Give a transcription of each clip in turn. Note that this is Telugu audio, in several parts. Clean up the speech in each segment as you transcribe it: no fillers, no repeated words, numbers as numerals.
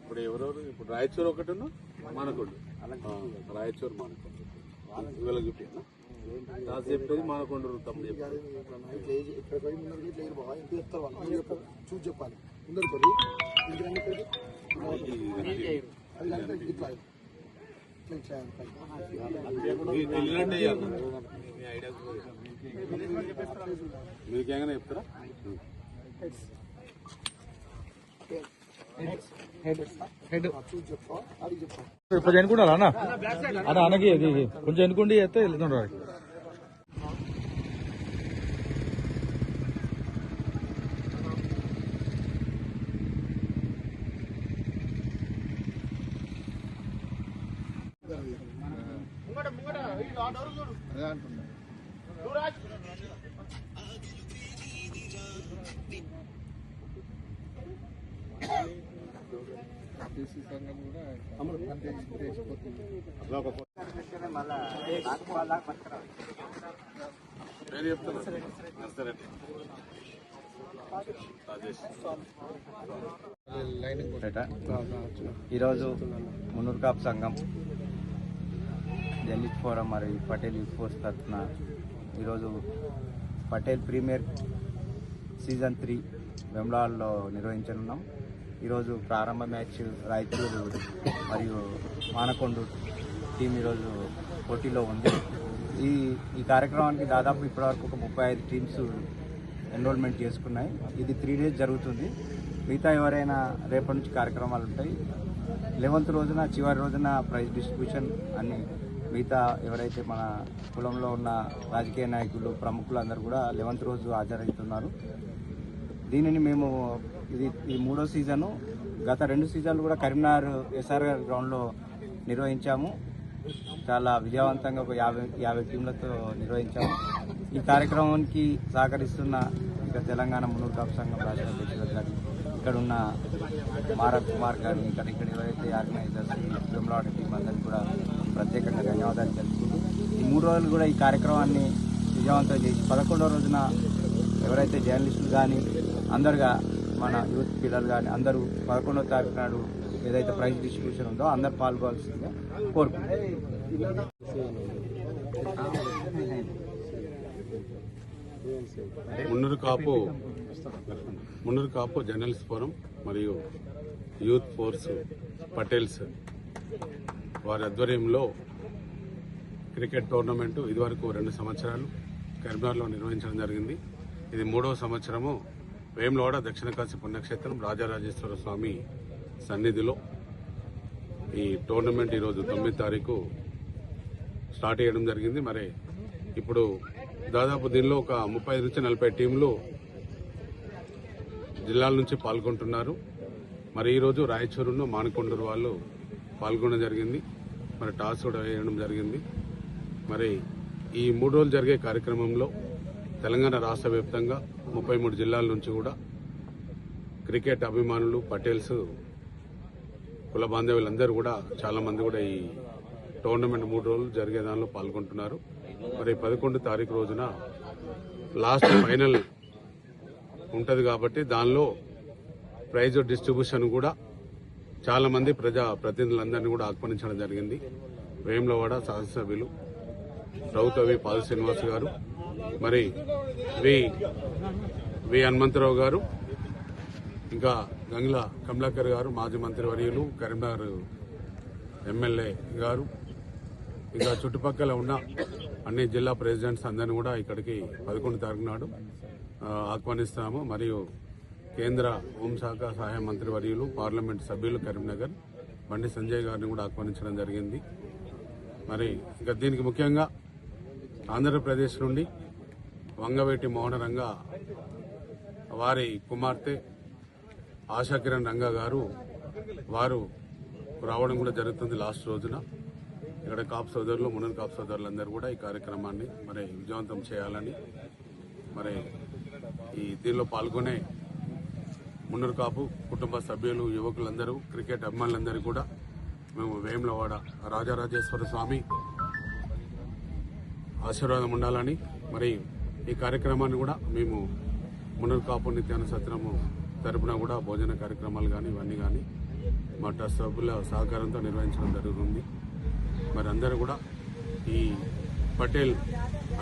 ఇప్పుడు ఎవరెవరు ఇప్పుడు రాయచూరు ఒకటి మానకొండ రాయచూరు మానకొండ వీళ్ళకి చెప్పినా కాదు చెప్పేది మానకొండ తమ్ముడు చూసి చెప్పాలి మీకేమైనా చెప్తారా ఇప్పుడు ఎన్నుకుంటారా అన్న అన్న అన్నకి కొంచెం ఎన్నుకుండి చేస్తే వెళ్తుండ్రు. ఈరోజు మున్నూరు కాపు సంఘం దళిత్ ఫోరం మరియు పటేల్ యూత్ ఫోర్స్ తరఫున ఈరోజు పటేల్ ప్రీమియర్ సీజన్ 3 వెమ్లాడ్లో నిర్వహించనున్నాం. ఈరోజు ప్రారంభ మ్యాచ్ రాయచూరు మరియు మానకొండ టీం ఈరోజు పోటీలో ఉంది. ఈ కార్యక్రమానికి దాదాపు ఇప్పటివరకు ఒక 35 టీమ్స్ ఎన్రోల్మెంట్ చేసుకున్నాయి. ఇది 3 days జరుగుతుంది. మిగతా ఎవరైనా రేపటి నుంచి కార్యక్రమాలు ఉంటాయి. 11th రోజున చివరి రోజున ప్రైజ్ డిస్ట్రిబ్యూషన్ అన్ని మిగతా ఎవరైతే మన కులంలో ఉన్న రాజకీయ నాయకులు ప్రముఖులు అందరూ కూడా 11th రోజు హాజరవుతున్నారు. దీనిని మేము ఇది 3వ సీజను. గత 2 సీజన్లు కూడా కరీంనగర్ ఎస్ఆర్ఆర్ గ్రౌండ్లో నిర్వహించాము. చాలా విజయవంతంగా ఒక 50 టీంలతో నిర్వహించాము. ఈ కార్యక్రమానికి సహకరిస్తున్న ఇక తెలంగాణ మున్నూరు కాపు సంఘం రాష్ట్ర అధ్యక్షులు కానీ ఇక్కడ ఉన్న మారా కుమార్ కానీ ఇక్కడ ఎవరైతే ఆర్గనైజర్స్ వెమ్లాడ్ టీం అందరికీ కూడా ప్రత్యేకంగా ధన్యవాదాలు తెలుపుతూ ఈ 3 రోజులు కూడా ఈ కార్యక్రమాన్ని విజయవంతం చేసి 11వ రోజున ఎవరైతే జర్నలిస్టులు కానీ అందరుగా మన యూత్ పిల్లలు కానీ అందరూ 11వ తారీఖు నాడు ఏదైతే ప్రైజ్ డిస్ట్రిబ్యూషన్ ఉందో అందరు పాల్గొవాల్సిందిగా కోరుకుంటున్నాం. మున్నూరు కాపు జర్నలిస్ట్ ఫోరం మరియు యూత్ ఫోర్స్ పటేల్స్ వారి ఆధ్వర్యంలో క్రికెట్ టోర్నమెంటు ఇదివరకు 2 సంవత్సరాలు కరీంనగర్లో నిర్వహించడం జరిగింది. ఇది 3వ సంవత్సరము. వేములవాడ దక్షిణ కాశీ పుణ్యక్షేత్రం రాజరాజేశ్వర స్వామి సన్నిధిలో ఈ టోర్నమెంట్ ఈరోజు 9వ తారీఖు స్టార్ట్ చేయడం జరిగింది. మరి ఇప్పుడు దాదాపు దీనిలో ఒక 35 నుంచి 40 టీంలు జిల్లాల నుంచి పాల్గొంటున్నారు. మరి ఈరోజు రాయచూరును మానకొండూరు వాళ్ళు పాల్గొనడం జరిగింది. మరి టాస్ కూడా వేయడం జరిగింది. మరి ఈ 3 రోజులు జరిగే కార్యక్రమంలో తెలంగాణ రాష్ట్ర వ్యాప్తంగా 33 జిల్లాల నుంచి కూడా క్రికెట్ అభిమానులు పటేల్స్ కుల బాంధవ్యులందరూ కూడా చాలామంది కూడా ఈ టోర్నమెంట్ 3 రోజులు జరిగే దానిలో పాల్గొంటున్నారు. మరి 11వ తారీఖు రోజున లాస్ట్ ఫైనల్ ఉంటుంది కాబట్టి దానిలో ప్రైజ్ డిస్ట్రిబ్యూషన్ కూడా చాలామంది ప్రజాప్రతినిధులందరినీ కూడా ఆహ్వానించడం జరిగింది. వేములవాడ శాసనసభ్యులు రౌతవి పాల్ శ్రీనివాస్ గారు, మరి వి హనుమంతరావు గారు, ఇంకా గంగుల కమలాకర్ గారు మాజీ మంత్రివర్యులు, కరీంనగర్ ఎమ్మెల్యే గారు, ఇంకా చుట్టుపక్కల ఉన్న అన్ని జిల్లా ప్రెసిడెంట్స్ అందరినీ కూడా ఇక్కడికి 11వ తారీఖు నాడు ఆహ్వానిస్తాము. మరియు కేంద్ర హోంశాఖ సహాయ మంత్రివర్యులు పార్లమెంట్ సభ్యులు కరీంనగర్ బండి సంజయ్ గారిని కూడా ఆహ్వానించడం జరిగింది. మరి ఇంకా దీనికి ముఖ్యంగా ఆంధ్రప్రదేశ్ నుండి వంగవేటి మోహనరంగ వారి కుమార్తె ఆశాకిరణ్ రంగా గారు వారు రావడం కూడా జరుగుతుంది. లాస్ట్ రోజున ఇక్కడ కాపు సోదరులు మున్నూరు కాపు సోదరులందరూ కూడా ఈ కార్యక్రమాన్ని మరి విజయవంతం చేయాలని మరి ఈ దీనిలో పాల్గొనే మున్నూరు కాపు కుటుంబ సభ్యులు యువకులందరూ క్రికెట్ అభిమానులందరూ కూడా మేము వేములవాడ రాజరాజేశ్వర స్వామి ఆశీర్వాదం ఉండాలని మరి ఈ కార్యక్రమాన్ని కూడా మేము మున్నూరు కాపు నిత్యాన సత్రము తరపున కూడా భోజన కార్యక్రమాలు కానీ ఇవన్నీ కానీ మా ట్రస్ట్ సభ్యుల సహకారంతో నిర్వహించడం జరుగుతుంది. మరి అందరూ కూడా ఈ పటేల్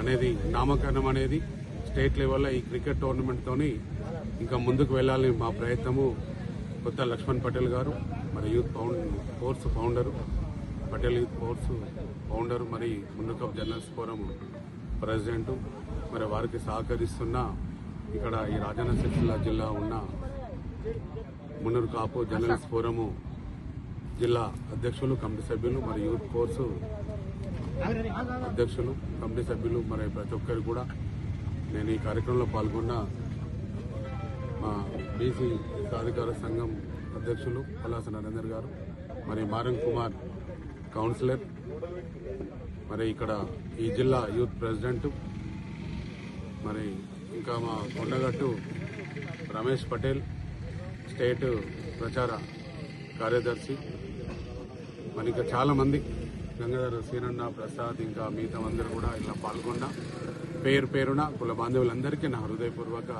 అనేది నామకరణం అనేది స్టేట్ లెవెల్లో ఈ క్రికెట్ టోర్నమెంట్తోని ఇంకా ముందుకు వెళ్ళాలని మా ప్రయత్నము. కొత్త లక్ష్మణ్ పటేల్ గారు మరి youth force founder, Patel youth force founder, మరి Munnuru Kapu journalist forum president, మరి వారికి సహకరిస్తున్న ఇక్కడ ఈ రాజన్న సిరిసిల్ల జిల్లా ఉన్న మున్నూరు కాపు జర్నలిస్ట్ ఫోరము జిల్లా అధ్యక్షులు, కమిటీ సభ్యులు, మరి యూత్ ఫోర్సు అధ్యక్షులు, కమిటీ సభ్యులు, మరి ప్రతి ఒక్కరు కూడా నేను ఈ కార్యక్రమంలో పాల్గొన్న మా బీసీ సాధికార సంఘం అధ్యక్షులు పలాస నరేందర్ గారు, మరి మారం కుమార్ కౌన్సిలర్, మరి ఇక్కడ ఈ జిల్లా యూత్ ప్రెసిడెంట్, మరి ఇంకా మా కొండగట్టు రమేష్ పటేల్ స్టేట్ ప్రచార కార్యదర్శి, మరి ఇంకా చాలామంది గంగాధర సీనన్న ప్రసాద్ ఇంకా మిగతా అందరూ కూడా ఇలా పాల్గొన్న పేరు పేరున కుల బాంధవులందరికీ నా హృదయపూర్వక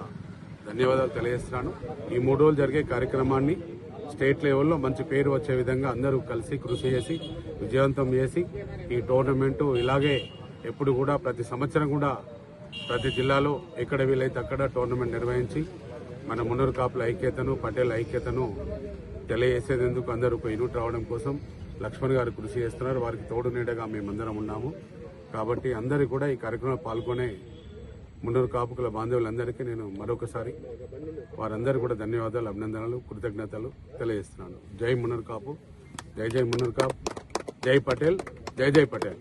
ధన్యవాదాలు తెలియజేస్తున్నాను. ఈ 3 రోజులు జరిగే కార్యక్రమాన్ని స్టేట్ లెవెల్లో మంచి పేరు వచ్చే విధంగా అందరూ కలిసి కృషి చేసి విజయవంతం చేసి ఈ టోర్నమెంటు ఇలాగే ఎప్పుడు కూడా ప్రతి సంవత్సరం కూడా ప్రతి జిల్లాలో ఎక్కడ వీలైతే అక్కడ టోర్నమెంట్ నిర్వహించి మన మున్నూరు కాపుల ఐక్యతను, పటేల్ ఐక్యతను తెలియజేసేందుకు అందరూ ఒక యూనిట్ రావడం కోసం లక్ష్మణ్ గారు కృషి చేస్తున్నారు. వారికి తోడు నీడగా మేమందరం ఉన్నాము. కాబట్టి అందరూ కూడా ఈ కార్యక్రమంలో పాల్గొనే మున్నూరు కాపుకుల బాంధవులందరికీ నేను మరొకసారి వారందరూ కూడా ధన్యవాదాలు, అభినందనలు, కృతజ్ఞతలు తెలియజేస్తున్నాను. జై మున్నూరు కాపు, జై జై మున్నూరు కాపు, జై పటేల్, జై జై పటేల్.